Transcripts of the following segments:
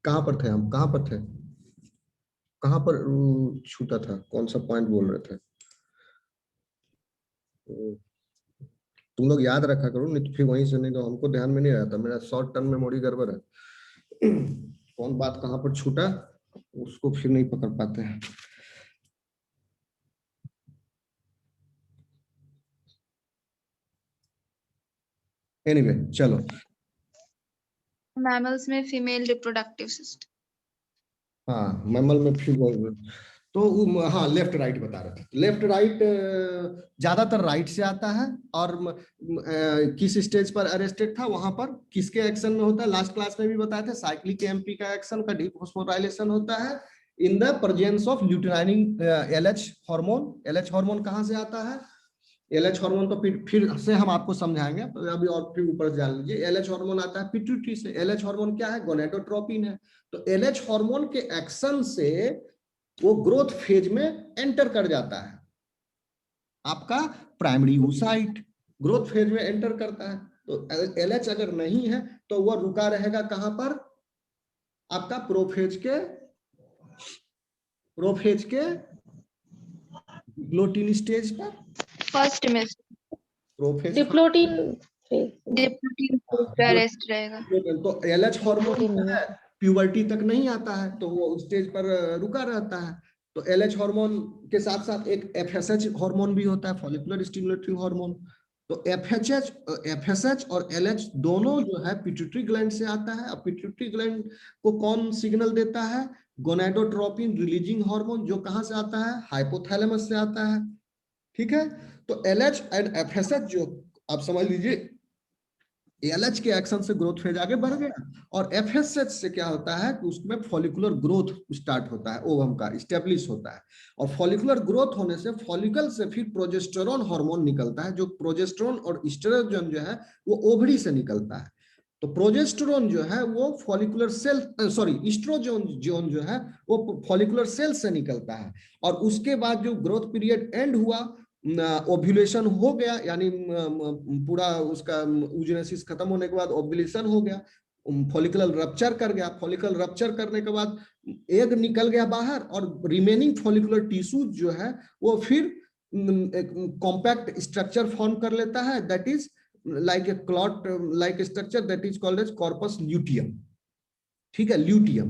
कहाँ पर थे हम, कहाँ पर थे, कहाँ पर छूटा था, कौन सा पॉइंट बोल रहे थे? तुम लोग याद रखा करो, नहीं तो फिर वहीं से, नहीं तो हमको ध्यान में नहीं रहता, मेरा शॉर्ट टर्म मेमोरी गड़बड़ है। कौन बात कहाँ पर छूटा उसको फिर नहीं पकड़ पाते हैं। एनीवे चलो। मैमल्स में फीमेल रिप्रोडक्टिव सिस्टम। हाँ मैमल में फिर तो हाँ लेफ्ट राइट बता रहे थे। लेफ्ट राइट ज्यादातर राइट से आता है, और किस स्टेज पर अरेस्टेड था, वहां पर किसके एक्शन में होता है, लास्ट क्लास में भी बताया था, साइक्लिक एमपी का एक्शन का डीफॉस्फोराइलेशन होता है in the presence of luteinizing LH hormone. LH hormone कहाँ से आता है? एलएच हार्मोन तो फिर से हम आपको समझाएंगे, अभी और फिर ऊपर जान लीजिए। एलएच हार्मोन आता है पिट्यूटरी से। एलएच हार्मोन क्या है? गोनेडोट्रोपिन है। तो एलएच हार्मोन के एक्शन से वो ग्रोथ फेज में एंटर कर जाता है, आपका प्राइमरी oocyte ग्रोथ फेज में एंटर करता है। तो एलएच अगर नहीं है तो वह रुका रहेगा कहां पर? आपका प्रोफेज के ग्लोटिन स्टेज पर, फर्स्ट में प्रोफेज डिप्लोटिन डिप्लोटिन पे अरेस्ट रहेगा। तो एलएच हार्मोन डिप्लोटिन नहीं है, प्यूबर्टी तक नहीं आता है तो वो उस स्टेज पर रुका रहता है। तो एलएच हार्मोन के साथ साथ एक एफएसएच हार्मोन भी होता है, फॉलिकुलर स्टिमुलेटरी हार्मोन। तो एफएसएच और एलएच दोनों जो है पिट्यूटरी ग्लैंड से आता है। अब पिट्यूटरी ग्लैंड को कौन सिग्नल देता है? गोनाडोट्रोपिन रिलीजिंग हार्मोन, जो कहां से आता है? हाइपोथैलेमस से आता है। ठीक है। तो एलएच एंड एफएसएच जो, आप समझ लीजिए, एलएच के एक्शन से ग्रोथ फेज आगे बढ़ गया, और एफएसएच से क्या होता है कि उसमें फॉलिकुलर ग्रोथ स्टार्ट होता है, ओवम का स्टेब्लिश होता है। और फॉलिकुलर ग्रोथ होने से फॉलिकल से फिर प्रोजेस्टेरोन हार्मोन निकलता है, जो प्रोजेस्टेरोन और एस्ट्रोजन जो है वो ओवरी से निकलता है। तो प्रोजेस्टेरोन जो है वो follicular cell, sorry estrogen zone जो है वो फॉलिकुलर सेल से निकलता है। और उसके बाद जो ग्रोथ पीरियड एंड हुआ, ओव्यूलेशन हो गया, यानी पूरा उसका यूजेनेसिस खत्म होने के बाद ओव्यूलेशन हो गया, फॉलिकुलर रप्चर कर गया। फॉलिकल रप्चर करने के बाद एग निकल गया बाहर, और रिमेनिंग फॉलिकुलर टिश्यूज जो है वो फिर एक कॉम्पैक्ट स्ट्रक्चर फॉर्म कर लेता है, that is like a clot like structure, that is called as corpus luteum. ठीक है, ल्यूटियम।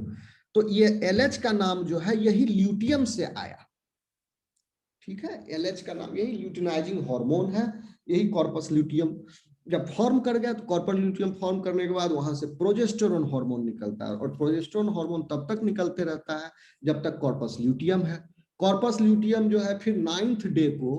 तो ये एलएच का नाम जो है यही ल्यूटियम से आया। ठीक है, एलएच का नाम यही ल्यूटिनाइजिंग हार्मोन है, यही कॉर्पस ल्यूटियम जब फॉर्म कर गया तो कॉर्पस ल्यूटियम फॉर्म करने के बाद वहां से प्रोजेस्टेरोन हार्मोन निकलता है, और प्रोजेस्टेरोन हार्मोन तब तक निकलते रहता है जब तक कॉर्पस ल्यूटियम है। कॉर्पस ल्यूटियम जो है फिर 9th डे को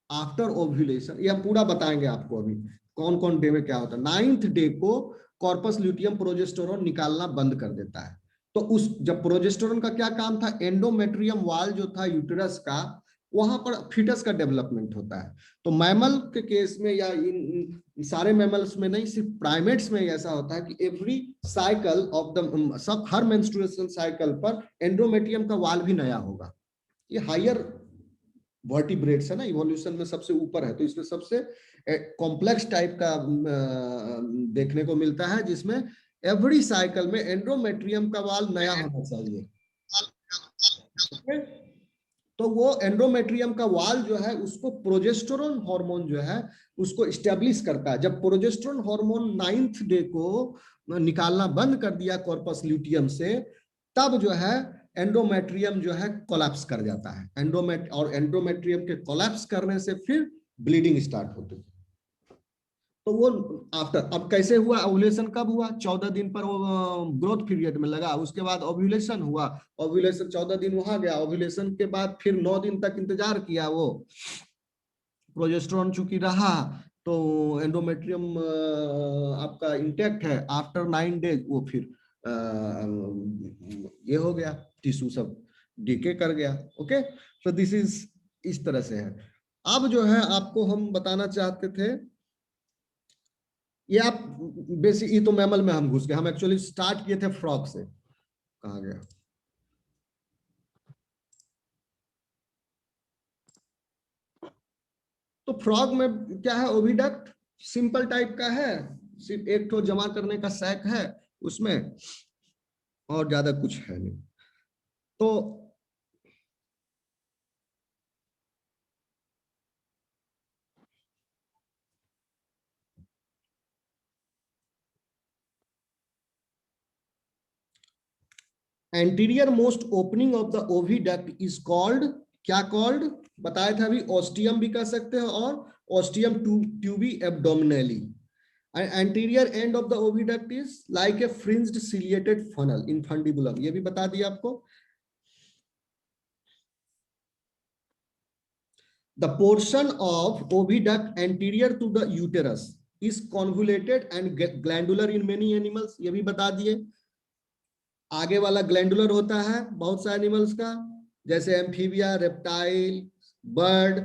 आफ्टर ओव्यूलेशन, ये हम पूरा बताएंगे आपको अभी कौन कौन डे में क्या होता है। 9th डे को कॉर्पस ल्यूटियम प्रोजेस्टेरोन निकालना बंद कर देता है। तो उस जब प्रोजेस्टेरोन का क्या काम था, एंडोमेट्रियम वाल जो था यूटेरस का, वहां पर फीटस का डेवलपमेंट होता है। तो मैमल के केस में या इन सारे मैमल्स में नहीं, सिर्फ प्राइमेट्स में ऐसा होता है कि every cycle of the sub her menstruation cycle पर एंडोमेट्रियम का वाल भी नया होगा। ये हायर वर्टिब्रेट्स है ना, इवोल्यूशन में सबसे ऊपर है, तो इसमें सबसे कॉम्प्लेक्स टाइप का देखने को मिलता है, जिसमें एवरी साइकिल में एंडोमेट्रियम का वाल नया होना चाहिए। तो वो एंडोमेट्रियम का वाल जो है उसको प्रोजेस्टेरोन हार्मोन जो है उसको स्टेब्लिश करता है। जब प्रोजेस्टेरोन हार्मोन 9th डे को निकालना बंद कर दिया कॉर्पस ल्यूटियम से, तब जो है एंडोमेट्रियम जो है कोलैप्स कर जाता है। एंडोमेट्रियम के कोलैप्स करने से फिर ब्लीडिंग स्टार्ट होती है। तो वो आफ्टर, अब कैसे हुआ ओव्यूलेशन, कब हुआ? 14 दिन पर ग्रोथ पीरियड में लगा, उसके बाद ओव्यूलेशन हुआ। ओव्यूलेशन 14 दिन वहां गया, ओव्यूलेशन के बाद फिर 9 दिन तक इंतजार किया, वो प्रोजेस्टेरोन चूंकि रहा तो एंडोमेट्रियम आपका इंटैक्ट है। आफ्टर 9 डेज वो फिर ये हो गया, टिश्यू सब डीके कर गया। ओके, तो दिस इज इस तरह से है। अब जो है आपको हम बताना चाहते थे, ये आप बेसिक, ये तो मैमल में हम घुस गए, हम एक्चुअली स्टार्ट किए थे फ्रॉग से। कहा गया? तो फ्रॉग में क्या है, ओविडक्ट सिंपल टाइप का है, सिर्फ एक तो जमा करने का सैक है उसमें, और ज्यादा कुछ है नहीं। तो anterior most opening of the oviduct is called, क्या कॉल्ड, बताया था अभी, ओस्टियम भी कह सकते हैं और ostium tubae abdominale. Anterior end of the oviduct is like a fringed ciliated funnel infundibulum, ये भी बता दिया आपको। The portion of oviduct anterior to the uterus is convoluted and glandular in many animals, ये भी बता दिए। आगे वाला ग्लैंडुलर होता है बहुत से एनिमल्स का, जैसे एम्फीबिया, रेप्टाइल, बर्ड,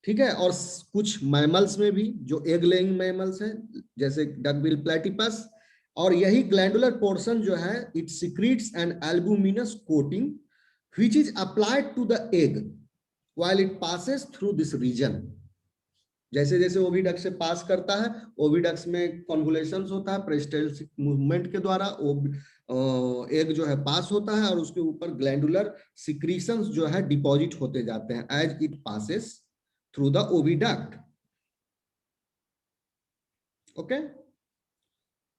ठीक है, और कुछ मैमल्स में भी जो एग लेइंग मैमल्स हैं जैसे डकबिल प्लेटिपस। और यही ग्लैंडुलर पोर्शन जो है it secretes an albuminous coating which is applied to the egg while it passes through this region. जैसे जैसे ओविडक्ट से पास करता है, ओविडक्ट में कॉन्वुलेशंस होता है, पेरिस्टाल्टिक मूवमेंट के द्वारा एग जो है पास होता है और उसके ऊपर ग्लैंडुलर सिक्रीशंस जो है डिपॉजिट होते जाते हैं as it passes through the oviduct. Okay,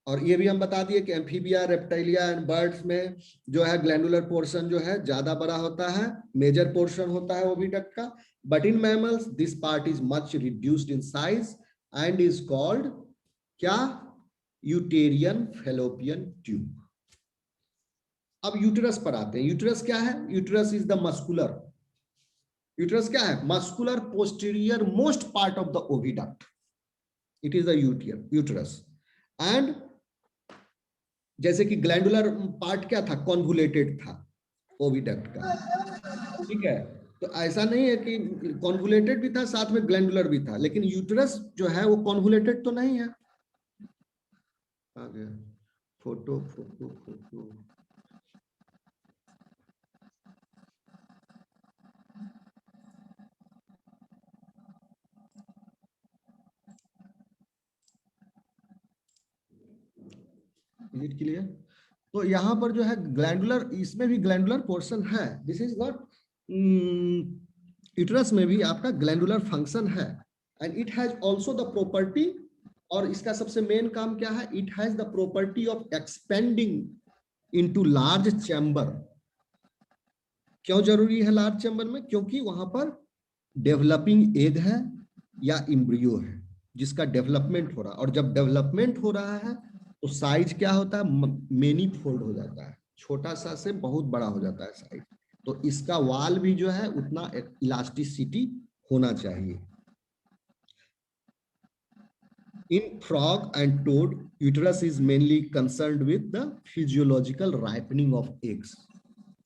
और ये भी हम बता दिए कि एम्फीबिया, रेप्टाइलिया एंड बर्ड्स में जो है ग्लैंडुलर पोर्शन जो है ज्यादा बड़ा होता है, मेजर पोर्शन होता है ओविडक्ट का। But in mammals this part is much reduced in size and is called क्या, यूटेरियन फैलोपियन ट्यूब। अब यूटेरस पर आते हैं। यूटेरस क्या है? Uterus is the muscular, uterus क्या है? Muscular posterior most part of the oviduct, it is the uterus. And जैसे कि ग्लैंडुलर पार्ट क्या था? कॉन्वुलेटेड था ओविडक्ट का, ठीक है। तो ऐसा नहीं है कि कॉन्वुलेटेड भी था साथ में ग्लैंडुलर भी था, लेकिन यूटेरस जो है वो कॉन्वुलेटेड तो नहीं है। आ गया photo photo photo, is it clear? तो यहाँ पर जो है ग्लैंडुलर, इसमें भी ग्लैंडुलर पोर्शन है, दिस इज नॉट, यूटेरस में भी आपका ग्लैंडुलर फंक्शन है and it has also the property, और इसका सबसे मेन काम क्या है? It has the property of expanding into large chamber. क्यों जरूरी है लार्ज चैम्बर में? क्योंकि वहां पर डेवलपिंग एग है या इम्ब्रियो है जिसका डेवलपमेंट हो रहा है, और जब डेवलपमेंट हो रहा है तो साइज क्या होता है? मेनी फोल्ड हो जाता है, छोटा सा से बहुत बड़ा हो जाता है साइज। तो इसका वाल भी जो है उतना इलास्टिसिटी होना चाहिए। In frog and toad, uterus is mainly concerned with the physiological ripening of eggs.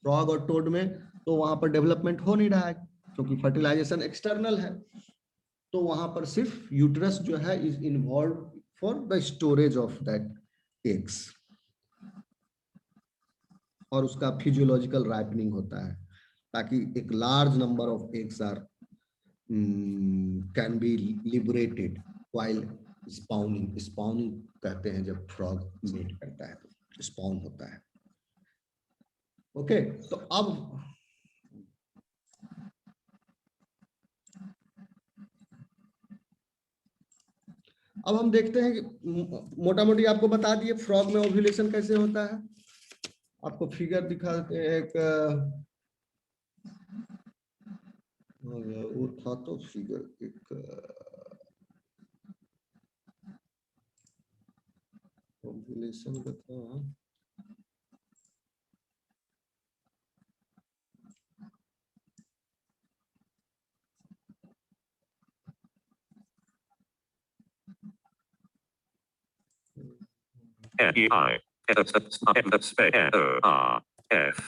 Frog और toad में तो वहां पर डेवलपमेंट हो नहीं रहा है क्योंकि फर्टिलाइजेशन एक्सटर्नल है, तो वहां पर सिर्फ यूटरस जो है is involve for the storage of that eggs, और उसका फिजियोलॉजिकल राइपनिंग होता है ताकि एक large number of eggs are can be liberated while spawning. Spawning कहते हैं जब फ्रॉग मेट करता है तो स्पाउन होता है। ओके, तो अब हम देखते हैं कि मोटा मोटी आपको बता दिए फ्रॉग में ओव्यूलेशन कैसे होता है। आपको फिगर दिखा देते हैं, एक वो था तो फिगर एक ओव्यूलेशन का था, F-E-I, F.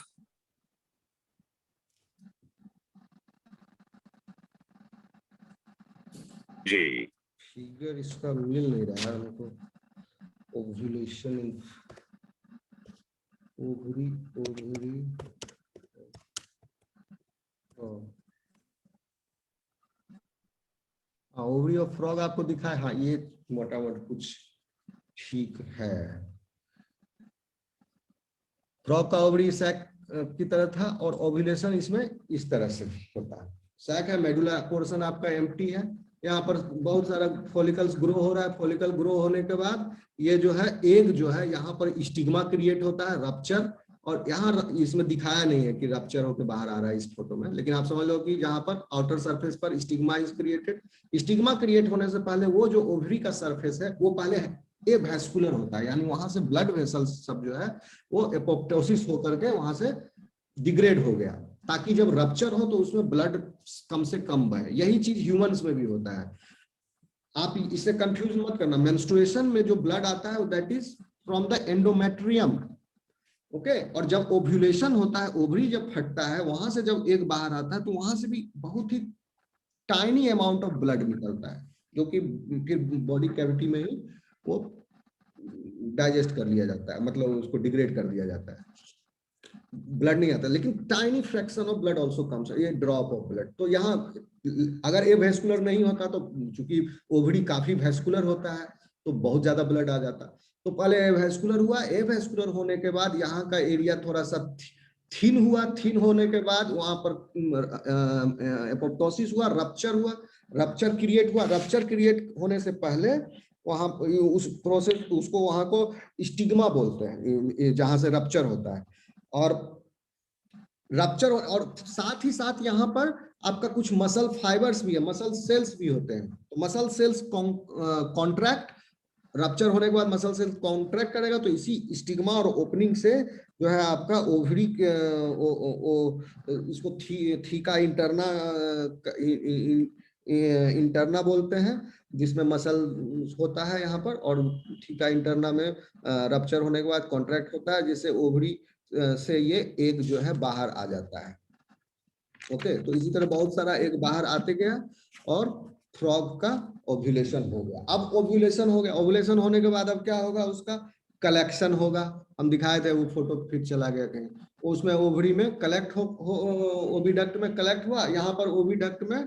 G. फिगर इसका मिल नहीं रहा है हमको। Ovulation in ovary, ovary, ovary of frog आपको दिखा है। हाँ, ये मोटा मोटा कुछ ठीक है। फ्रॉग का ओवरी सैक की तरह था और ओव्यूलेशन इसमें इस तरह से होता है। सैक है, मेडुला पोर्शन आपका एम्प्टी है, यहाँ पर बहुत सारा फॉलिकल्स ग्रो हो रहा है। फॉलिकल ग्रो होने के बाद ये जो है एग जो है यहाँ पर स्टिग्मा क्रिएट होता है, रप्चर, और यहाँ इसमें दिखाया नहीं है कि रप्चर होकर बाहर आ रहा है इस फोटो में, लेकिन आप समझ लो कि यहाँ पर आउटर सरफेस पर stigma is created. Stigma create होने से पहले वो जो ओवरी का सरफेस है वो पहले ए वैस्कुलर होता है, यानी वहां से ब्लड वेसल्स सब जो है वो एपोप्टोसिस होकर के वहां से डिग्रेड हो गया, ताकि जब रप्चर हो तो उसमें ब्लड कम से कम बहे। यही चीज ह्यूमंस में भी होता है, आप इससे कंफ्यूज मत करना। मेंस्ट्रुएशन में जो ब्लड आता है that is from the endometrium, okay. और जब ओव्यूलेशन होता है, ओवरी जब फटता है, वहां से जब एग बाहर आता है तो वहां से भी बहुत ही टाइनी अमाउंट ऑफ ब्लड निकलता है, जो कि फिर बॉडी कैविटी में ही वो डाइजेस्ट कर लिया जाता है, मतलब उसको डिग्रेड कर दिया जाता है, ब्लड नहीं आता, लेकिन tiny fraction of blood also comes, ये ड्रॉप ऑफ ब्लड। तो यहाँ अगर ए वेस्कुलर नहीं होता तो चूंकि ओवरी काफी वेस्कुलर होता है तो बहुत ज्यादा ब्लड आ जाता। तो पहले ए वेस्कुलर हुआ, ए वेस्कुलर होने के बाद यहाँ का एरिया थोड़ा सा थिन हुआ, थिन होने के बाद वहां पर एपोप्टोसिस हुआ, रप्चर हुआ, रप्चर क्रिएट हुआ। रप्चर क्रिएट होने से पहले वहां उस प्रोसेस उसको वहां को स्टिग्मा बोलते हैं, जहां से रप्चर होता है। और रप्चर और साथ ही साथ यहाँ पर आपका कुछ मसल फाइबर्स भी है, मसल सेल्स भी होते हैं। तो मसल सेल्स कॉन्ट्रैक्ट, रप्चर होने के बाद मसल सेल्स कॉन्ट्रैक्ट करेगा, तो इसी स्टिग्मा और ओपनिंग से जो है आपका ओवरी इसको थीका इंटरना बोलते हैं, जिसमें मसल होता है यहाँ पर, और थीका इंटरना में रप्चर होने के बाद कॉन्ट्रैक्ट होता है, जिससे ओवरी से ये एग जो है बाहर आ जाता है। ओके, तो इसी तरह बहुत सारा एग बाहर आते गया और फ्रॉग का ओव्यूलेशन हो गया। अब ओव्यूलेशन हो गया, ओव्यूलेशन होने के बाद अब क्या होगा, उसका कलेक्शन होगा। हम दिखाए थे, वो फोटो फिर चला गया कहीं, उसमें ओवरी में कलेक्ट हो ओविडक्ट में कलेक्ट हुआ। यहाँ पर ओविडक्ट में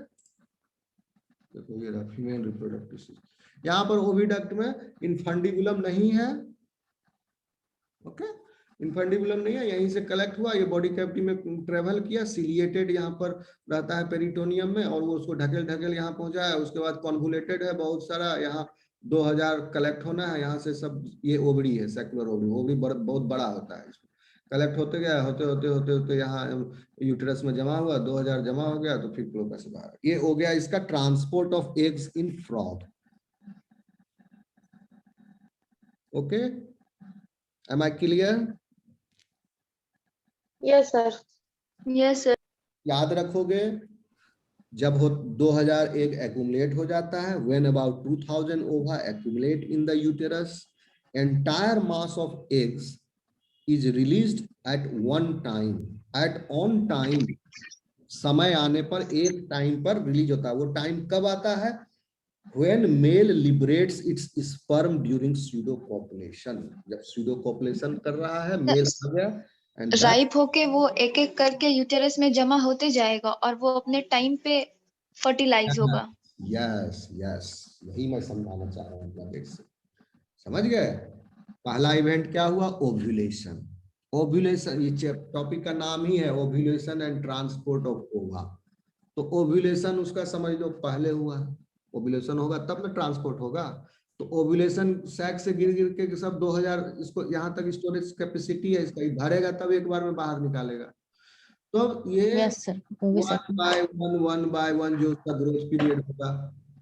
देखो, ये फीमेल रिप्रोडक्टिव सिस्टम, यहाँ पर ओविडक्ट में इनफंडिबुलम नहीं है, ओके, इनफंडिबुलम नहीं है, यहीं से कलेक्ट हुआ, ये बॉडी कैविटी में ट्रेवल किया, सिलिएटेड यहाँ पर रहता है पेरिटोनियम में, और वो उसको ढकेल ढकेल यहाँ पहुंचा है। उसके बाद कॉन्वुलेटेड है बहुत सारा, यहाँ 2000 कलेक्ट होना है, यहाँ से सब ये ओवरी है, सेकुलर ओवरी। ओवरी बहुत बड़ा होता है, इसमें कलेक्ट होते गया, होते होते होते होते यहाँ यूटेरस में जमा हुआ, 2000 जमा हो गया, तो फिर क्लोका से बाहर। ये हो गया इसका transport of eggs in frog. Okay, am I clear? Yes sir. Yes, sir. याद रखोगे, जब 2000 एग एक्यूमुलेट हो जाता है, when about 2000 ova accumulate in the uterus, entire mass of eggs is released at one time, at on time, समय आने पर, एक टाइम पर रिलीज होता है। वो टाइम कब आता है? When male liberates its sperm during pseudocopulation, जब pseudocopulation कर रहा है, मेल आ गया, and that राइप होके वो एक एक करके यूटेरस में जमा होते जाएगा और वो अपने टाइम पे फर्टिलाइज होगा। यस यस, यही मैं समझाना चाह रहा हूँ, समझ गए? पहला इवेंट क्या हुआ? ओव्यूलेशन। ओव्यूलेशन, ये टॉपिक का नाम ही है, ओव्यूलेशन एंड ट्रांसपोर्ट ऑफ ओवा। तो ओव्यूलेशन उसका समझ लो पहले हुआ, ओव्यूलेशन होगा तब ना ट्रांसपोर्ट होगा। तो ओव्यूलेशन सैक से गिर गिर के सब 2000, इसको यहाँ तक स्टोरेज कैपेसिटी है इसका, भरेगा तब एक बार में बाहर निकालेगा। तो ये yes sir, one by one जो उसका ग्रोथ पीरियड होगा,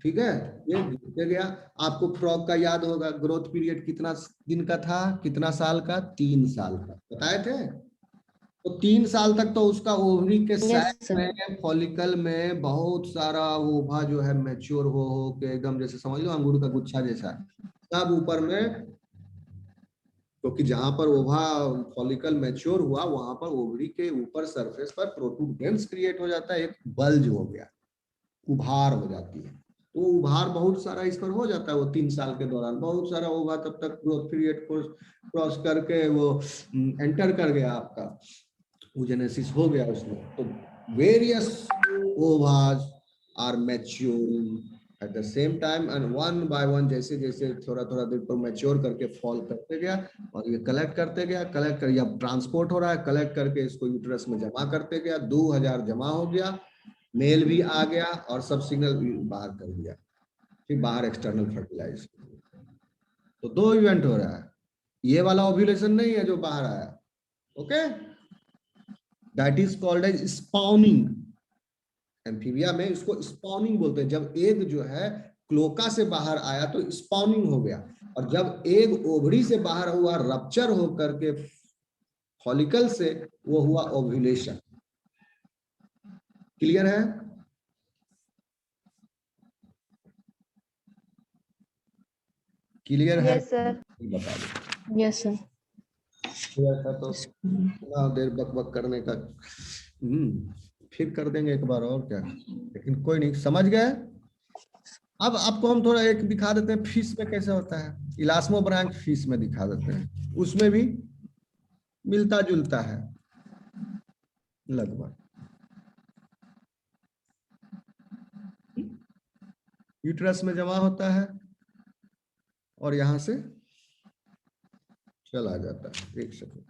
ठीक है, ये गिरते गया। आपको फ्रॉग का याद होगा, ग्रोथ पीरियड कितना दिन का था, कितना साल का? 3 साल का, बताए थे। तो 3 साल तक तो उसका ओवरी के सैक में, फॉलिकल में बहुत सारा ओवा जो है मैच्योर हो के एकदम, जैसे समझ लो अंगूर का गुच्छा जैसा, सब ऊपर में, क्योंकि जहां पर ओवा फॉलिकल मैच्योर हुआ वहां पर ओवरी के ऊपर सरफेस पर प्रोटूबरेंस क्रिएट हो जाता है, एक बल्ज हो गया, उभार हो जाती है। तो उभार बहुत सारा इस पर हो जाता है, वो 3 साल के दौरान बहुत सारा ओवा तब तक ग्रोथ पीरियड को क्रॉस करके वो एंटर कर गया, आपका oogenesis हो गया उसमें। तो various ovas are maturing at the same time and one by one जैसे जैसे थोड़ा थोड़ा देर पर मैच्योर करके फॉल करते गया और ये कलेक्ट करते गया, कलेक्ट कर, या ट्रांसपोर्ट हो रहा है, कलेक्ट करके इसको यूट्रस में जमा करते गया, 2000 जमा हो गया, मेल भी आ गया और सब सिग्नल भी बाहर कर दिया, फिर बाहर एक्सटर्नल फर्टिलाइज। तो 2 इवेंट हो रहा है, ये वाला ओव्यूलेशन नहीं है जो बाहर आया, okay, that is called as spawning. Amphibia में इसको स्पॉनिंग बोलते हैं। जब एग जो है क्लोका से बाहर आया तो स्पॉनिंग हो गया, और जब एग ओवरी से बाहर हुआ रप्चर होकर के फॉलिकल से, वो हुआ ओव्यूलेशन। क्लियर है? क्लियर है? Yes sir. बता दो। Yes sir. क्लियर था तो इतना देर बक बक करने का फिर कर देंगे एक बार और क्या, लेकिन कोई नहीं, समझ गए। अब आपको हम थोड़ा एक दिखा देते हैं फिश में कैसे होता है, इलास्मो ब्रांच फिश में दिखा देते हैं, उसमें भी मिलता जुलता है लगभग। यूट्रस में जमा होता है और यहां से चला जाता है। एक second,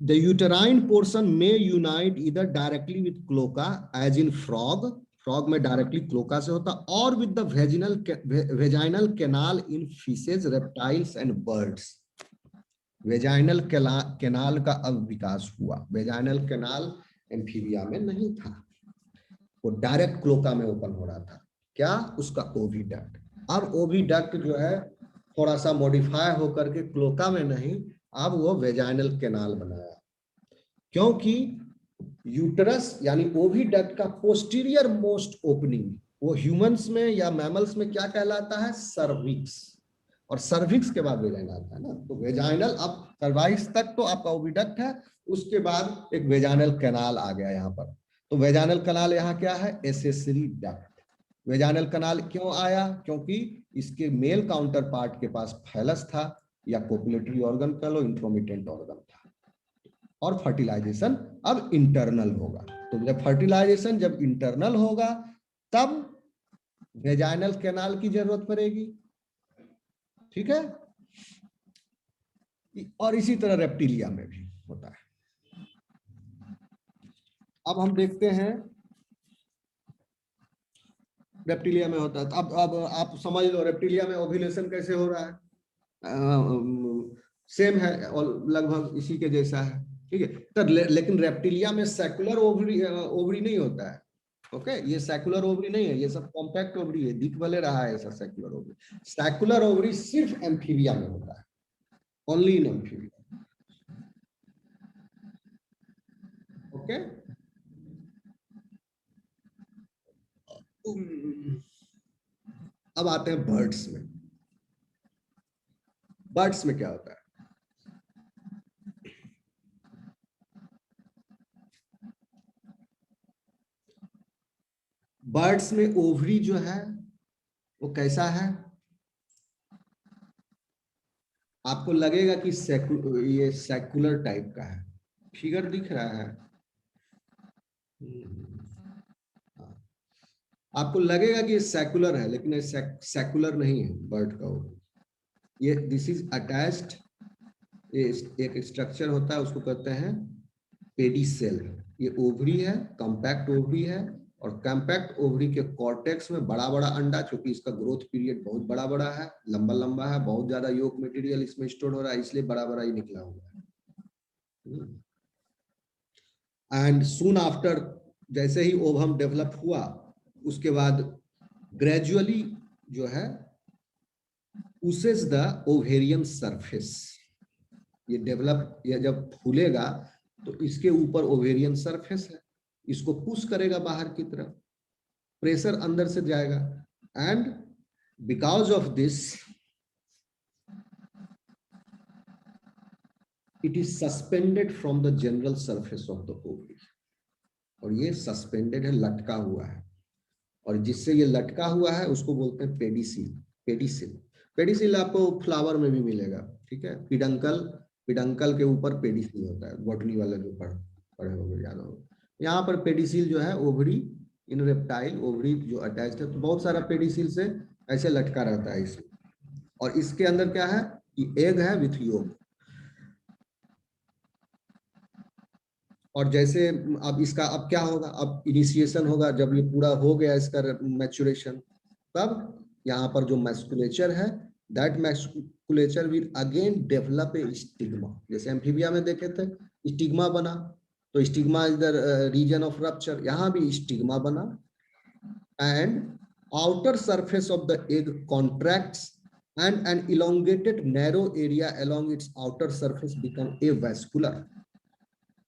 the uterine portion may unite either directly with cloaca as in frog में डायरेक्टली क्लोका से होता, और with the vaginal canal in fishes, reptiles and birds. Vaginal canal का अब विकास हुआ, वेजाइनल कैनाल एम्फीबिया में नहीं था, वो डायरेक्ट क्लोका में ओपन हो रहा था। क्या? उसका ओविडक्ट। अब ओविडक्ट जो है थोड़ा सा मॉडिफाई होकर के क्लोका में नहीं, अब वो वेजाइनल कैनाल बनाया, क्योंकि यूटरस यानी ओविडक्ट का पोस्टीरियर मोस्ट ओपनिंग वो ह्यूमंस में या मैमल्स में क्या कहलाता है? सर्विक्स, और सर्विक्स के बाद वेजाइना आता है ना, तो वेजाइनल, अब सर्वाइक्स तक तो आपका ओविडक्ट है, उसके बाद एक वेजाइनल कैनाल आ गया यहाँ पर। तो वेजाइनल कैनाल यहाँ क्या है? Accessory duct. वेजाइनल कैनाल क्यों आया? क्योंकि इसके मेल काउंटर पार्ट के पास फैलस था, या कोपुलेटरी ऑर्गन कह लो, इंट्रोमिटेंट ऑर्गन था, और फर्टिलाइजेशन अब इंटरनल होगा। तो जब फर्टिलाइजेशन जब इंटरनल होगा तब वेजाइनल कैनाल की जरूरत पड़ेगी, ठीक है। और इसी तरह रेप्टिलिया में भी होता है। अब हम देखते हैं रेप्टिलिया में होता है, तो अब आप समझ लो रेप्टिलिया में ओव्यूलेशन कैसे हो रहा है। सेम है और लगभग इसी के जैसा है, ठीक है। तो लेकिन रेप्टिलिया में सेकुलर ओवरी नहीं होता है, ओके। ये सेकुलर ओवरी नहीं है, ये सब कॉम्पैक्ट ओवरी है, दिख भले रहा है ऐसा सेकुलर ओवरी। सेकुलर ओवरी सिर्फ एम्फीबिया में होता है, ओनली इन एम्फीबिया, ओके। अब आते हैं बर्ड्स में। बर्ड्स में क्या होता है? बर्ड्स में ओवरी जो है वो कैसा है? आपको लगेगा कि ये सेकुलर टाइप का है, फिगर दिख रहा है, आपको लगेगा कि ये सेकुलर है, लेकिन ये सेकुलर नहीं है बर्ड का ओवरी। ये दिस इज अटैच्ड, ये एक स्ट्रक्चर होता है, उसको कहते हैं पेडिसेल। ये ओवरी है, कॉम्पैक्ट ओवरी है, और कॉम्पैक्ट ओवरी के कॉर्टेक्स में बड़ा बड़ा अंडा, क्योंकि इसका ग्रोथ पीरियड बहुत बड़ा बड़ा है, लंबा लंबा है, बहुत ज्यादा योग मटेरियल इसमें स्टोर हो रहा है, इसलिए बड़ा बड़ा ही निकला हुआ है। एंड सून आफ्टर, जैसे ही ओवम डेवलप हुआ उसके बाद ग्रेजुअली जो है उसेस द ओवेरियन सरफेस, ये डेवलप, ये जब फूलेगा तो इसके ऊपर ओवेरियन सरफेस है, इसको पुश करेगा बाहर की तरफ, प्रेशर अंदर से जाएगा, and because of this it is suspended from the general surface of the ovary. और ये सस्पेंडेड है, लटका हुआ है, और जिससे ये लटका हुआ है उसको बोलते हैं पेडिसिल। पेडिसिल, पेडिसिल आपको फ्लावर में भी मिलेगा, ठीक है। पिडंकल, पिडंकल के ऊपर पेडिसिल होता है, बॉटनी वाला जो पढ़े होंगे, याद होगा। यहाँ पर पेडिसिल जो है ओवरी इन रेप्टाइल, ओवरी जो अटैच्ड है, तो बहुत सारा पेडिसिल से ऐसे लटका रहता है इसमें। और इसके अंदर क्या है कि एग है विथ योग। और जैसे अब इसका अब क्या होगा, अब इनिशिएशन होगा, जब ये पूरा हो गया इसका मैच्योरेशन, तब यहाँ पर जो मैस्कुलेचर है, that musculature will again develop a stigma. जैसे एम्फीबिया में देखे थे स्टिग्मा बना, तो stigma is the reason of rupture, यहाँ भी स्टिग्मा बना। And outer surface of the egg contracts and an elongated narrow area along its outer surface become avascular।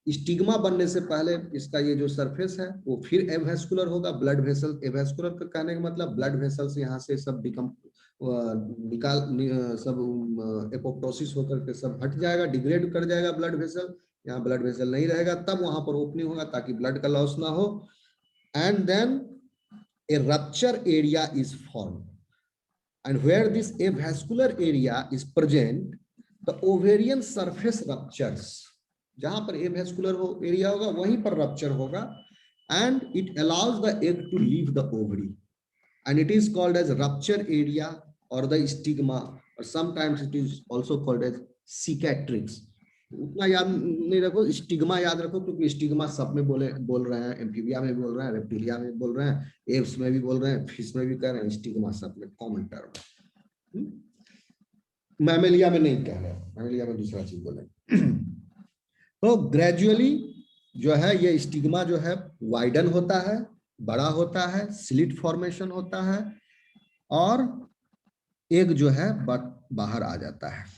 Stigma बनने से पहले इसका ये जो सरफेस है वो फिर एवेस्कुलर होगा, ब्लड वेसल। एवेस्कुलर का कहने का मतलब ब्लड वेसल्स यहाँ से सब बिकम निकाल सब एपोप्टोसिस होकर के सब हट जाएगा, डिग्रेड कर जाएगा ब्लड वेसल, यहाँ ब्लड वेसल नहीं रहेगा, तब वहां पर ओपनिंग होगा ताकि ब्लड का लॉस ना हो। And then a rupture area is form, and where this avascular area is present, the ovarian surface ruptures। जहां पर avascular एरिया होगा वहीं पर रप्चर होगा, and it allows the egg to leave the ovary, and it is called as rupture area or the stigma, or sometimes it is also called as cicatrix। उतना याद नहीं रखो, स्टिग्मा याद रखो, क्योंकि स्टिग्मा सब में बोल रहे हैं, एम्फीबिया में बोल रहे हैं, रेप्टिलिया में बोल रहे हैं, एव्स में भी बोल रहे हैं, फिश में भी कह रहे हैं, स्टिग्मा सब में कॉमन टर्म है। मैमेलिया में नहीं कह रहे हैं, मैमेलिया में दूसरा चीज बोले। तो ग्रेजुअली जो है ये स्टिग्मा जो है वाइडन होता है, बड़ा होता है, स्लिट फॉर्मेशन होता है, और एग जो है बाहर आ जाता है।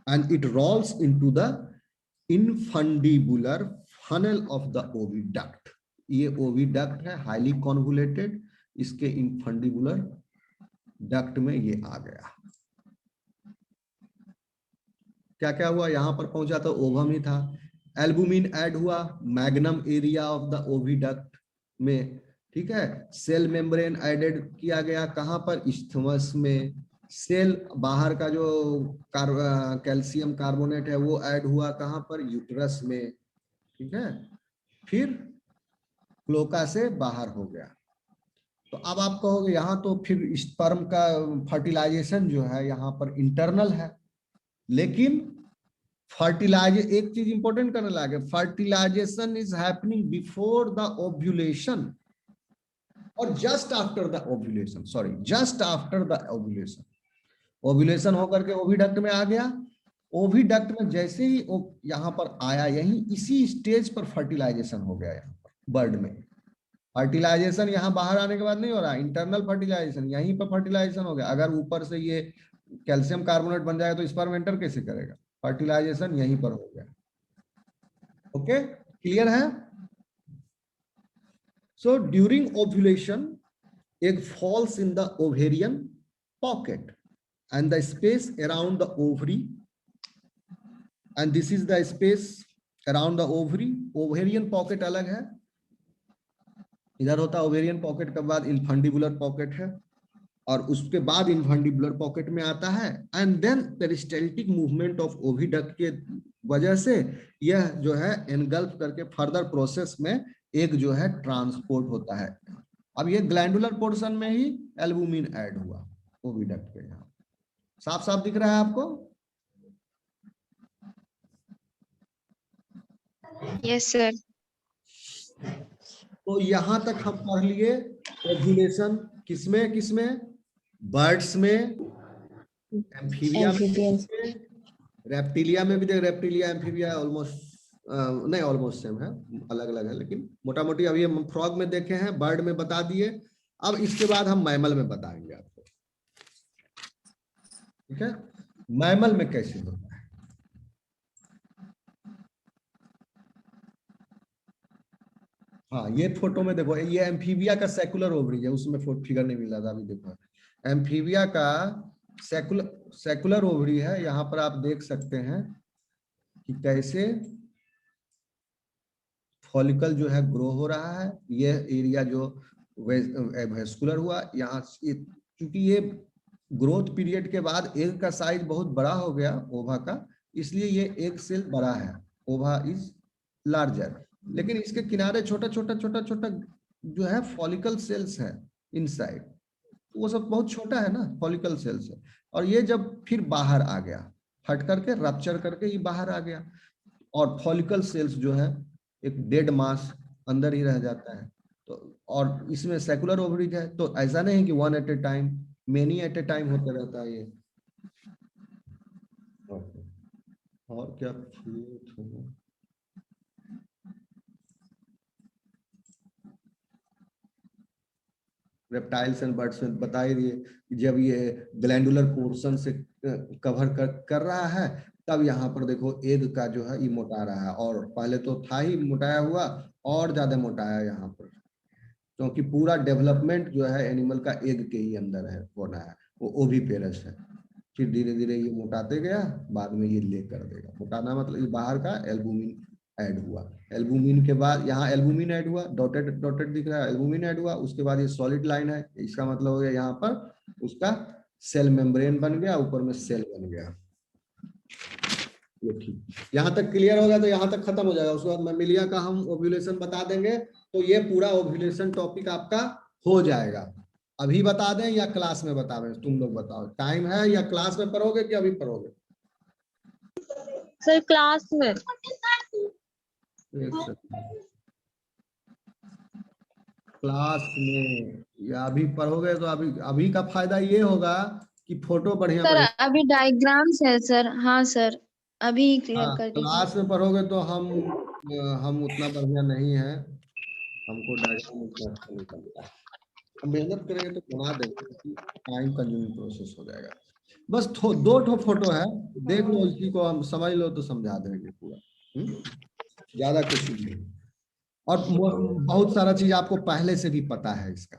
And it rolls into the infundibular funnel of the oviduct। ये oviduct है हाईली कॉन्वुलेटेड, इसके infundibular डक्ट में ये आ गया। क्या क्या हुआ, यहां पर पहुंचा तो ओवम ही था, एल्बुमिन ऐड हुआ magnum area of the oviduct में, ठीक है। सेल मेम्ब्रेन एडेड किया गया कहां पर, इस्थमस में। सेल बाहर का जो कैल्शियम कार्बोनेट है वो ऐड हुआ कहां पर, यूट्रस में, ठीक है। फिर क्लोका से बाहर हो गया। तो अब आप कहोगे यहाँ तो फिर स्पर्म का फर्टिलाइजेशन जो है यहाँ पर इंटरनल है, लेकिन एक चीज इंपॉर्टेंट करने लगे, fertilization is happening before the ovulation और just after the ovulation, sorry just after the ovulation. Ovulation होकर के ओविडक्ट में आ गया, ओविडक्ट में जैसे ही यहाँ पर आया, यही इसी स्टेज पर फर्टिलाइजेशन हो गया। यहाँ पर बर्ड में फर्टिलाइजेशन यहाँ बाहर आने के बाद नहीं हो रहा, इंटरनल फर्टिलाइजेशन यहीं पर फर्टिलाइजेशन हो गया। अगर ऊपर से ये कैल्शियम कार्बोनेट बन जाएगा तो स्पर्म एंटर कैसे करेगा, फर्टिलाइजेशन यहीं पर हो गया। ओके, क्लियर है। So during ovulation egg falls in the ovarian pocket and the space around the ovary, and this is the space around the ovary। ovarian pocket अलग है, इधर होता है ओवेरियन पॉकेट के बाद इन्फंडिबुलर पॉकेट है, और उसके बाद इन्फंडिबुलर पॉकेट में आता है। And then peristaltic movement of oviduct के वजह से यह जो है एनगल्फ करके फर्दर प्रोसेस में एक जो है ट्रांसपोर्ट होता है। अब ये ग्लैंडुलर पोर्शन में ही एल्बुमिन ऐड हुआ ओविडक्ट के। यहाँ साफ साफ दिख रहा है आपको? Yes sir. तो यहां तक हम पढ़ लिए ओव्यूलेशन किसमें किसमें, बर्ड्स में, एम्फीबिया में, रेप्टिलिया में भी देख, रेप्टिलिया एम्फीबिया ऑलमोस्ट नहीं ऑलमोस्ट सेम है, अलग अलग है, लेकिन मोटा मोटी अभी हम फ्रॉग में देखे हैं, बर्ड में बता दिए। अब इसके बाद हम मैमल में बताएंगे आपको, ठीक है। मैमल में कैसे होता है, हाँ ये फोटो में देखो, ये एम्फीबिया का सेकुलर ओवरी है, उसमें फिगर नहीं मिला था अभी, देखो एम्फीबिया का सेकुलर ओवरी है। यहाँ पर आप देख सकते हैं कि कैसे फॉलिकल जो है ग्रो हो रहा है। ये एरिया जो वेस्कुलर हुआ, यहाँ क्योंकि ये ग्रोथ पीरियड के बाद एग का साइज बहुत बड़ा हो गया ओवा का, इसलिए ये एग सेल बड़ा है, ओवा इज लार्जर, लेकिन इसके किनारे छोटा छोटा छोटा छोटा जो है फॉलिकल सेल्स है इनसाइड, वो सब बहुत छोटा है ना, फॉलिकल सेल्स है। और ये जब फिर बाहर आ गया, फट करके रप्चर करके ये बाहर आ गया, और फॉलिकल सेल्स जो है एक डेड मास अंदर ही रह जाता है। तो और इसमें सेकुलर ओवरीज है, तो ऐसा नहीं कि one at a time, many at a time होता रहता है ये। और क्या रेप्टाइल्स एंड बर्ड्स में बता ही दिए कि जब ये ग्लैंडुलर पोर्शन से कवर कर रहा है, तब यहाँ पर देखो एग का जो है ये मोटा रहा है, और पहले तो था ही मोटाया हुआ, और ज्यादा मोटाया यहाँ पर, क्योंकि पूरा डेवलपमेंट जो है एनिमल का एग के ही अंदर है, होना है, वो ओविपेरस है। फिर धीरे धीरे ये मोटाते गया, बाद में ये ले कर देगा। मोटाना मतलब ये बाहर का एल्बुमिन ऐड हुआ, एल्बुमिन के बाद यहाँ एल्बुमिन ऐड हुआ, डॉटेड डॉटेड दिख रहा है, एल्बुमिन ऐड हुआ, उसके बाद ये सॉलिड लाइन है, इसका मतलब हो गया यहाँ पर उसका सेल मेम्ब्रेन बन गया, ऊपर में सेल बन गया। ये ठीक, यहाँ तक क्लियर हो गया, तो यहाँ तक खत्म हो जाएगा। उसके बाद मैमिलिया का हम ओव्यूलेशन बता देंगे, तो ये पूरा ओव्यूलेशन टॉपिक आपका हो जाएगा। अभी बता दें या क्लास में बता दें, तुम लोग बताओ, टाइम है या क्लास में पढ़ोगे कि अभी पढ़ोगे? सर क्लास में। क्लास में या अभी पढ़ोगे तो अभी का फायदा ये होगा कि फोटो बढ़िया सर बढ़िया। अभी डायग्राम्स है सर। हाँ सर, अभी क्लियर कर दीजिए। क्लास में पढ़ोगे तो हम उतना बढ़िया नहीं है, हमको डायग्राम उतना अच्छा नहीं करता। हम मेहनत करेंगे तो बना देंगे, टाइम कंज्यूमिंग प्रोसेस हो जाएगा। बस दो ठो फोटो है, देख लो, इसी को हम समझ लो तो समझा देंगे पूरा, ज्यादा कुछ नहीं। और बहुत सारा चीज आपको पहले से भी पता है इसका,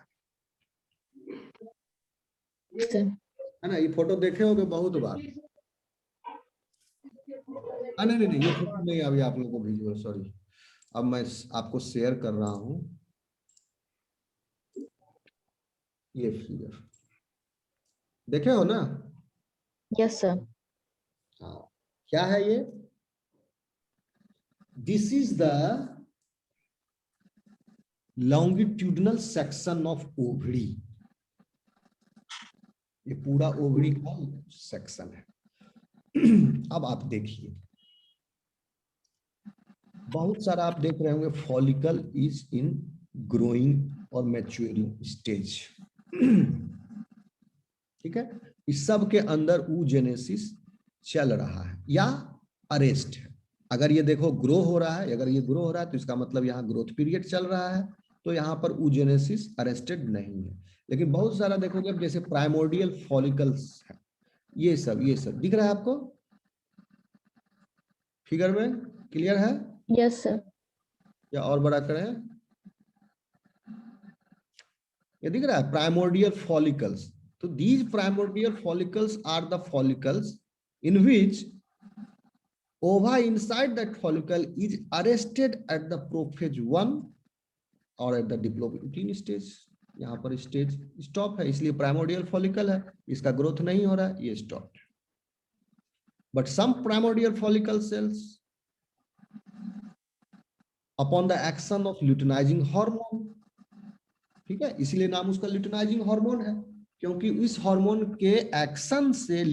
है ना। ये फोटो देखे होगे बहुत बार। नहीं नहीं नहीं, ये फोटो नहीं अभी आप लोगों को भेजो, सॉरी। अब मैं आपको शेयर कर रहा हूँ ये फिगर, देखे हो ना? Yes sir. हाँ, क्या है ये? This is the longitudinal section of ovary. ये पूरा ओवरी का सेक्शन है। अब आप देखिए, बहुत सारा आप देख रहे होंगे, फॉलिकल इज इन ग्रोइंग और मैच्योरिंग स्टेज। ठीक है, इस सब के अंदर oogenesis चल रहा है या अरेस्ट है। अगर ये देखो ग्रो हो रहा है, अगर ये ग्रो हो रहा है तो इसका मतलब यहाँ ग्रोथ पीरियड चल रहा है, तो यहाँ पर oogenesis अरेस्टेड नहीं है। लेकिन बहुत सारा देखोगे जैसे प्राइमोर्डियल फॉलिकल्स है, ये सब दिख रहा है आपको फिगर में? क्लियर है? Yes sir. या और बड़ा करें? ये दिख रहा है प्राइमोर्डियल फॉलिकल्स। तो these primordial follicles are the follicles in which ova inside that follicle is arrested at the prophase 1 or at the diplopytine stage। यहाँ पर स्टेज स्टॉप है, इसलिए प्राइमोर्डियल फॉलिकल है, इसका ग्रोथ नहीं हो रहा है, ये stop. But some primordial follicle cells upon the action of luteinizing hormone, ठीक है, इसलिए नाम उसका ल्यूटिनाइजिंग हार्मोन है, क्योंकि इस हार्मोन के एक्शन से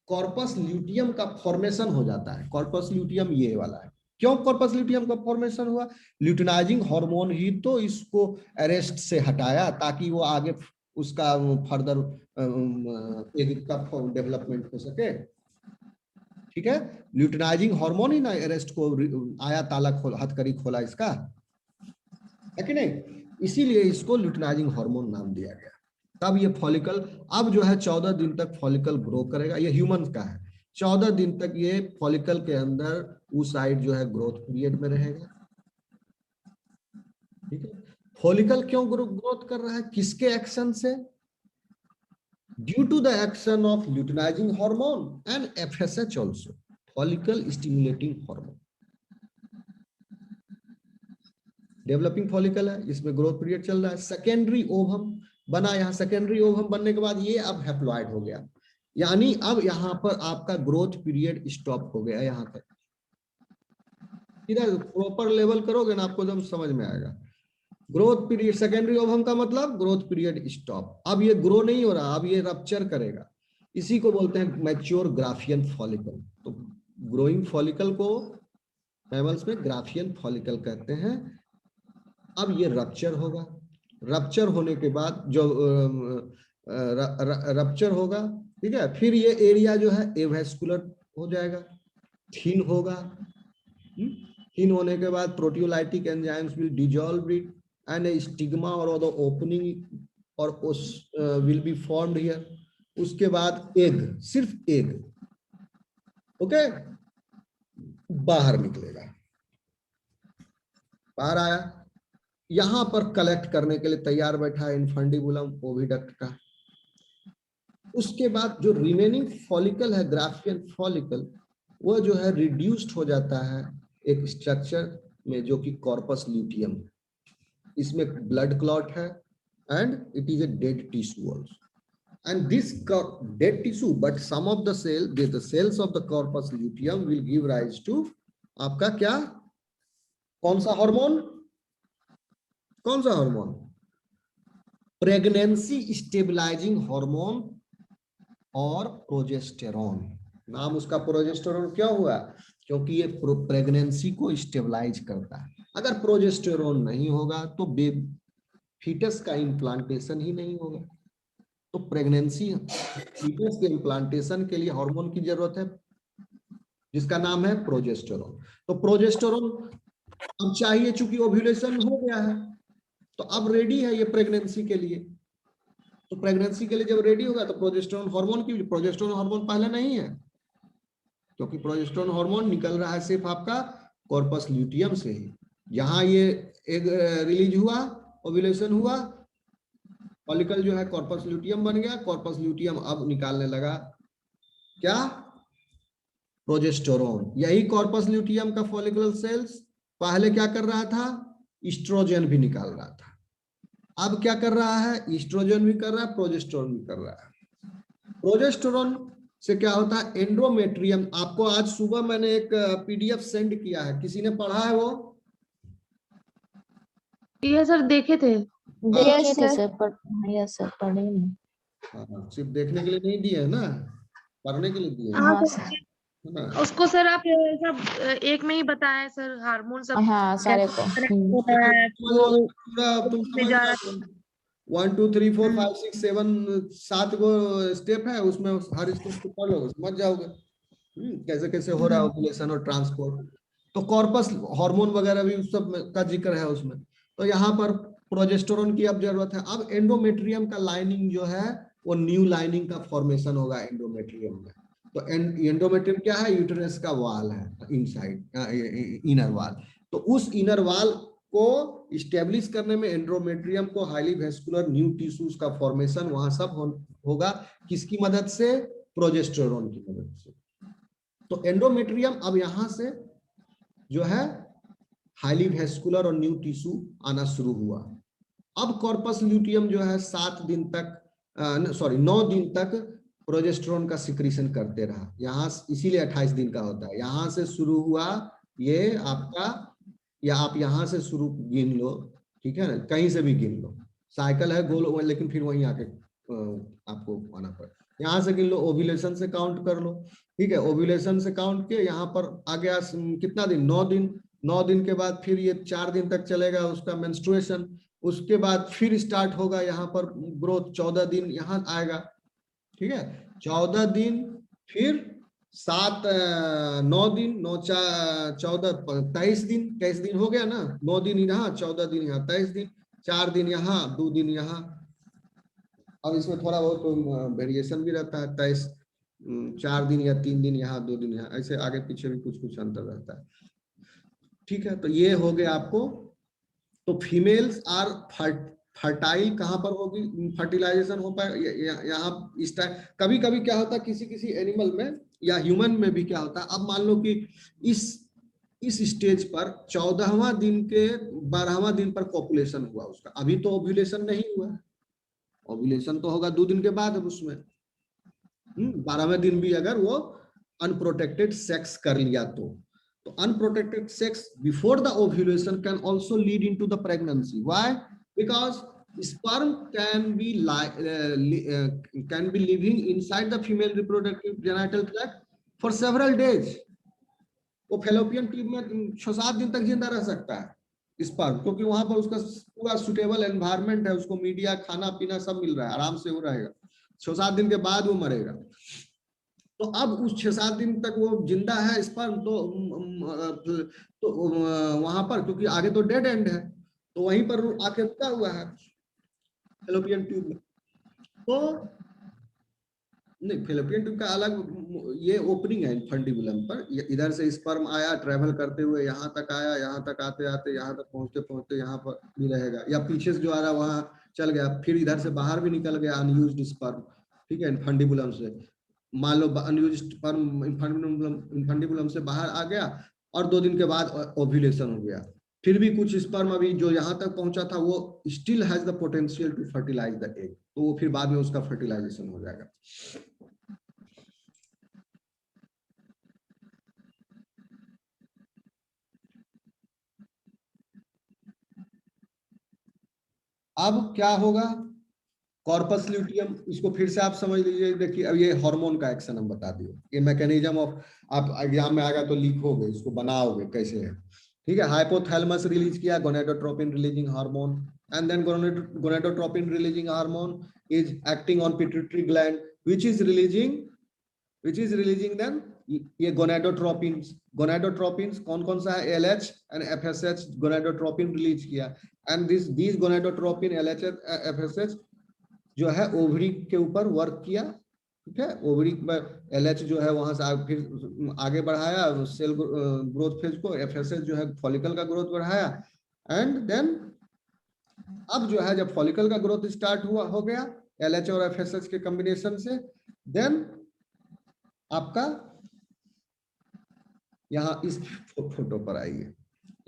कॉर्पस ल्यूटियम का फॉर्मेशन हो जाता है। कॉर्पस ल्यूटियम ये वाला है। क्यों कॉर्पस ल्यूटियम का फॉर्मेशन हुआ? ल्यूटिनाइजिंग हार्मोन ही तो इसको अरेस्ट से हटाया, ताकि वो आगे उसका फर्दर एग का डेवलपमेंट हो सके। ठीक है, ल्यूटिनाइजिंग हार्मोन ही ना अरेस्ट को आया, ताला हथकड़ी खोला इसका, है कि नहीं? इसीलिए इसको ल्यूटिनाइजिंग हार्मोन नाम दिया गया। तब ये फॉलिकल अब जो है 14 दिन तक फॉलिकल ग्रो करेगा। ये ह्यूमन का है, 14 दिन तक ये फॉलिकल के अंदर उस साइड जो है ग्रोथ पीरियड में रहेगा। ठीक है, फॉलिकल क्यों ग्रोथ कर रहा है? किसके एक्शन से? Due to the action of luteinizing hormone and FSH also, follicle stimulating hormone. Developing follicle है, इसमें ग्रोथ पीरियड चल रहा है। सेकेंडरी ओवम बना, यहाँ सेकेंडरी ओवम बनने के बाद ये अब हैप्लॉइड हो गया, यानी अब यहाँ पर आपका ग्रोथ पीरियड स्टॉप हो गया यहाँ तक। इधर प्रॉपर लेवल करोगे ना आपको जब समझ में आएगा। ग्रोथ पीरियड, सेकेंडरी ओवम का मतलब ग्रोथ पीरियड स्टॉप। अब ये ग्रो नहीं हो रहा, अब ये रप्चर करेगा। इसी को बोलते हैं मैच्योर ग्राफियन फॉलिकल। तो ग्रोइंग फॉलिकल को मैमल्स में ग्राफियन फॉलिकल कहते हैं। अब ये रप्चर होगा, रप्चर होने के बाद जो रप्चर होगा, ठीक है, फिर ये एरिया जो है एवेस्कुलर हो जाएगा, थीन होगा। थीन होने के बाद proteolytic enzymes will dissolve it and A stigma और द ओपनिंग और विल बी फॉर्म्ड हियर। उसके बाद एग, सिर्फ एग, ओके, बाहर निकलेगा। बाहर आया, यहां पर कलेक्ट करने के लिए तैयार बैठा है इनफंडिबुलम ओविडक्ट का। उसके बाद जो रिमेनिंग फॉलिकल है, ग्राफियन फॉलिकल, वो जो है रिड्यूस्ड हो जाता है एक स्ट्रक्चर में जो कि कॉर्पस ल्यूटियम। इसमें ब्लड क्लॉट है and it is a dead tissue also. And this dead tissue, but some of the cells of the corpus luteum will give rise to आपका क्या, कौन सा हार्मोन, कौन सा हार्मोन, प्रेगनेंसी स्टेबलाइजिंग हार्मोन और progesterone. नाम उसका प्रोजेस्टेरॉन क्यों हुआ, क्योंकि ये प्रेगनेंसी को स्टेबलाइज करता है। अगर प्रोजेस्टेरॉन नहीं होगा तो फीटस का इम्प्लांटेशन ही नहीं होगा। तो प्रेगनेंसी फीटस के इम्प्लांटेशन के लिए हार्मोन की जरूरत है जिसका नाम है प्रोजेस्टेरॉन। तो प्रोजेस्टेरॉन अब चाहिए, चूंकि ओव्यूलेशन हो गया है तो अब रेडी है ये प्रेगनेंसी के लिए। तो प्रेगनेंसी के लिए जब रेडी होगा तो प्रोजेस्टेरॉन हार्मोन की, प्रोजेस्टेरॉन हार्मोन पहले नहीं है क्योंकि प्रोजेस्टेरॉन हार्मोन निकल रहा है सिर्फ आपका कॉर्पस ल्यूटियम से ही। यहां ये एक रिलीज हुआ, ओव्यूलेशन हुआ, फॉलिकल जो है कॉर्पस ल्यूटियम बन गया। कॉर्पस ल्यूटियम अब निकालने लगा क्या, प्रोजेस्टेरॉन। यही कॉर्पस ल्यूटियम का फॉलिकुलर सेल्स पहले क्या कर रहा था, ईस्ट्रोजन भी निकाल रहा था। अब क्या कर रहा है, ईस्ट्रोजन भी कर रहा है, प्रोजेस्टेरॉन भी कर रहा है। प्रोजेस्टेरॉन से क्या होता है, एंडोमेट्रियम। आपको आज सुबह मैंने एक पीडीएफ सेंड किया है, किसी ने पढ़ा है वो? ये सर देखे थे। देखे थे sir. सर, पर यस सर, पढ़े नहीं। हाँ, सिर्फ देखने के लिए नहीं दिए है ना, पढ़ने के लिए दिए हैं, हाँ हाँ सर, सर, है ना? उसको सर आप सब एक में ही बताया सर, हार्मोन सब हाँ सारे को। connect हो रहा है, पूरा तुम में समझ जा जाओगे। 1 2 3 4 हम्म। 5 6 7 7 गो स्टेप है उसमें, हर स्टेप को पढ़ लो समझ जाओगे कैसे कैसे हो रहा है ओव्यूलेशन और ट्रांसपोर्ट। तो कॉर्पस हार्मोन वगैरह भी उस सब का जिक्र है उसमें। तो यहाँ पर प्रोजेस्टेरॉन की अब जरूरत है। अब एंडोमेट्रियम का लाइनिंग जो है वो न्यू लाइनिंग का फॉर्मेशन होगा एंडोमेट्रियम में। तो एंडोमेट्रियम क्या है, यूटेरस का वाल है, इनसाइड इनर वाल। तो उस इनर वाल को स्टेब्लिश करने में एंडोमेट्रियम को हाईली वेस्कुलर न्यू टिश्यूज का फॉर्मेशन वहां सब होगा, किसकी मदद से, प्रोजेस्टेरॉन की मदद से। तो एंडोमेट्रियम अब यहां से जो है हाईली वेस्कुलर और न्यू टिश्यू आना शुरू हुआ। अब कॉर्पस ल्यूटियम जो है 7 दिन तक 9 दिन तक प्रोजेस्टेरॉन का सिक्रीशन करते रहा। यहाँ इसीलिए 28 दिन का होता है। यहाँ से शुरू हुआ ये आपका, या आप यहाँ से शुरू गिन लो, ठीक है ना, कहीं से भी गिन लो, साइकिल है गोल, लेकिन फिर वहीं आके आपको आना पड़े। यहाँ से गिन लो, ओव्यूलेशन से काउंट कर लो, ठीक है, ओव्यूलेशन से काउंट किए, यहाँ पर आ गया कितना दिन, 9 दिन। 9 दिन के बाद फिर ये 4 दिन तक चलेगा उसका मेंस्ट्रुएशन। उसके बाद फिर स्टार्ट होगा यहाँ पर ग्रोथ, 14 दिन यहाँ आएगा, ठीक है, 14 दिन, फिर 9 दिन, 9 14 23 दिन, 23 दिन हो गया ना, 9 दिन यहाँ, 14 दिन यहाँ, 23 दिन, 4 दिन यहाँ, 2 दिन यहाँ। अब इसमें थोड़ा बहुत वेरिएशन भी रहता है, 23 4 दिन या 3 दिन यहाँ, 2 दिन यहाँ, ऐसे आगे पीछे भी कुछ कुछ अंतर रहता है, ठीक है। तो ये हो गया आपको। तो फीमेल्स आर फर्टाइल कहाँ पर होगी, फर्टिलाइजेशन हो पाए यहाँ इस टाइम। कभी कभी क्या होता है किसी किसी एनिमल में या ह्यूमन में भी क्या होता है, अब मान लो कि इस स्टेज पर 14वां दिन के 12वां दिन पर कॉपुलेशन हुआ उसका, अभी तो ओव्यूलेशन नहीं हुआ है, ओव्यूलेशन तो होगा 2 दिन के बाद। अब उसमें 12वें दिन भी अगर वो अनप्रोटेक्टेड सेक्स कर लिया तो तो unprotected sex before the ovulation can also lead into the pregnancy. Why? Because sperm can be living inside the female reproductive genital tract for several days. वो फेलोपियन ट्यूब में 6-7 दिन तक जिंदा रह सकता है स्पर्म, क्योंकि वहां पर उसका पूरा सुटेबल एनवायरनमेंट है, उसको मीडिया, खाना पीना सब मिल रहा है, आराम से वो रहेगा। 6-7 दिन के बाद वो मरेगा। तो अब उस 6-7 दिन तक वो जिंदा है स्पर्म, तो वहां पर, क्योंकि आगे तो डेड एंड है, तो वहीं पर आके रुका हुआ है फेलोपियन ट्यूब में। तो नहीं, फेलोपियन ट्यूब का अलग ये ओपनिंग है फंडिबुलम पर, इधर से स्पर्म आया, ट्रेवल करते हुए यहाँ तक आया, यहाँ तक आते आते यहाँ तक पहुंचते पहुंचते यहाँ पर भी रहेगा, या पीछे से जो आ रहा वहां चल गया, फिर इधर से बाहर भी निकल गया अनयूज्ड स्पर्म, ठीक है, फंडिबुलम से। मान लो अनयूज्ड स्पर्म फंडिबुलम से बाहर आ गया और 2 दिन के बाद ओव्यूलेशन हो गया, फिर भी कुछ स्पर्म अभी जो यहाँ तक पहुंचा था वो still has the potential to fertilize the egg, तो वो फिर बाद में उसका फर्टिलाइजेशन हो जाएगा। अब क्या होगा, कॉर्पस ल्यूटियम, इसको फिर से आप समझ लीजिए। देखिए अब ये हार्मोन का एक्शन हम बता दिए, ये मैकेनिज्म ऑफ, आप एग्जाम में आएगा तो लिखोगे, इसको बनाओगे कैसे है, ठीक है। हाइपोथैलेमस रिलीज किया gonadotropin releasing hormone, and then gonadotropin releasing hormone is acting on pituitary gland which is releasing then ये गोनेडोट्रोपिन्स कौन कौन सा है, LH and FSH gonadotropin release किया, and this gonadotropin LH FSH जो है ओवरी के ऊपर वर्क किया, ठीक है। ओवरी में LH जो है वहां से फिर आगे बढ़ाया सेल ग्रोथ फेज को, FSH जो है फॉलिकल का ग्रोथ बढ़ाया, एंड देन अब जो है जब फॉलिकल का ग्रोथ स्टार्ट हो गया LH और FSH के कॉम्बिनेशन से, देन आपका यहाँ इस फोटो पर आइए,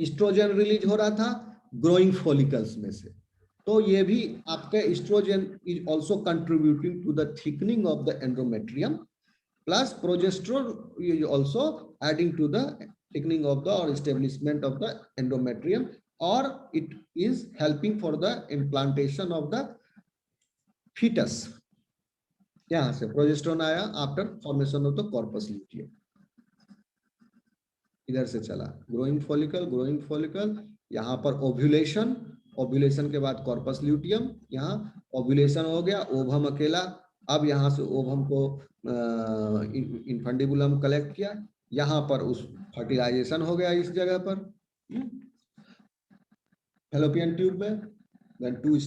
एस्ट्रोजन रिलीज हो रहा था ग्रोइंग फॉलिकल्स में से, तो ये भी आपके oestrogen is also contributing to the thickening of the endometrium, plus progesterone is also adding to the thickening of the और एस्टेब्लिशमेंट ऑफ द एंडोमेट्रियम, और it is helping for the implantation of the foetus. यहां से progesterone आया after formation of the corpus luteum, इधर से चला growing follicle, यहाँ पर ओव्यूलेशन के बाद कॉर्पस ल्यूटियम, यहाँ ओव्यूलेशन हो गया, ओवम अकेला, अब यहाँ से ओवम को इनफंडिबुलम कलेक्ट किया, यहाँ पर उस फर्टिलाइजेशन हो गया इस जगह पर फैलोपियन ट्यूब में, then 2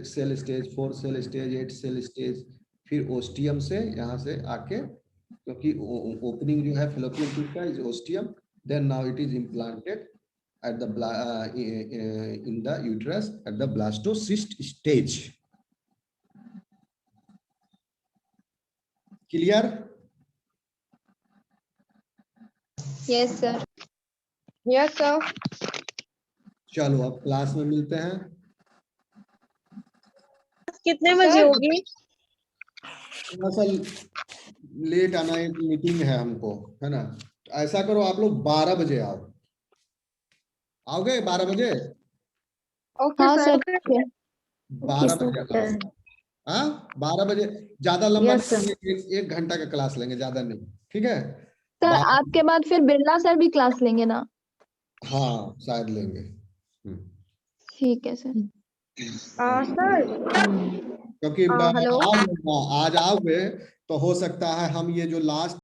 cell stage, 4 cell stage, 8 cell stage, फिर ओस्टियम से यहाँ से आके, क्योंकि ओपनिंग जो है फैलोपियन ट्यूब का is ostium, then now it is implanted at the in the uterus at the blastocyst stage. Clear? Yes sir. Yes, sir. चलो अब क्लास में मिलते हैं। कितने बजे होगी? असल लेट आना, एक मीटिंग है हमको, है ना। ऐसा करो आप लोग 12 बजे आओगे 12 बजे? ओके हाँ सर। सर। 12 बजे क्लास, हाँ 12 बजे, ज्यादा लंबा Yes, sir. नहीं, 1 घंटा का क्लास लेंगे, ज्यादा नहीं, ठीक है। सर आपके बाद फिर बिरला सर भी क्लास लेंगे ना? हाँ शायद लेंगे। ठीक है सर। सर क्योंकि हेलो। आज आओगे तो हो सकता है हम ये जो लास्ट